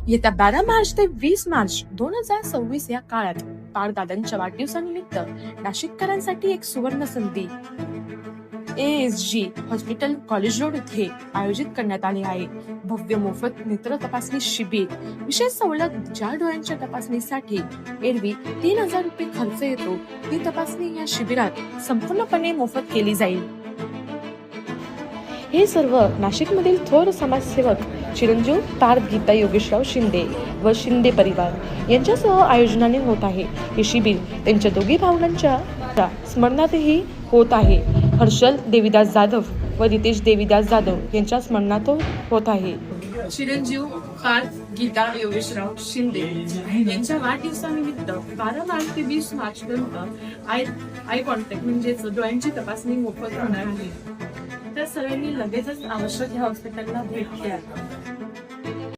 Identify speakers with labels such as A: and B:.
A: येत्या 12 मार्च ते 20 मार्च 2026 या काळात बाळदादांच्या वाढदिवसानिमित्त नाशिककरांसाठी एक सुवर्ण संधी ASG हॉस्पिटल कॉलेज रोड येथे आयोजित करण्यात आले आहे. भव्य मोफत नेत्र तपासणी शिबिर. विशेष सवलत: ज्या डोळ्यांच्या तपासणीसाठी एरवी 3,000 रुपये खर्च येतो, ती तपासणी या शिबिरात संपूर्णपणे मोफत केली जाईल. हे सर्व नाशिकमधील थोर समाजसेवक चिरंजीव तार गीता योगेशराव शिंदे व शिंदे परिवार यांच्यासह आयोजनाने होत आहे. हे शिबिर त्यांच्या दोघी भावंडांच्या स्मरणातही होत आहे. हर्षल देविदास जाधव व रितेश देविदास जाधव यांच्या स्मरणार्थ होत आहे. चिरंजीव तार गीता योगेशराव शिंदे यांच्या वाढदिवसानिमित्त 12 मार्च ते 20 मार्च पर्यंत आय कॉन्टॅक्ट म्हणजेच डोळ्यांची तपासणी मोफत होणार आहे. तर सर्वांनी लगेचच आवश्यक ह्या हॉस्पिटलला भेट द्या.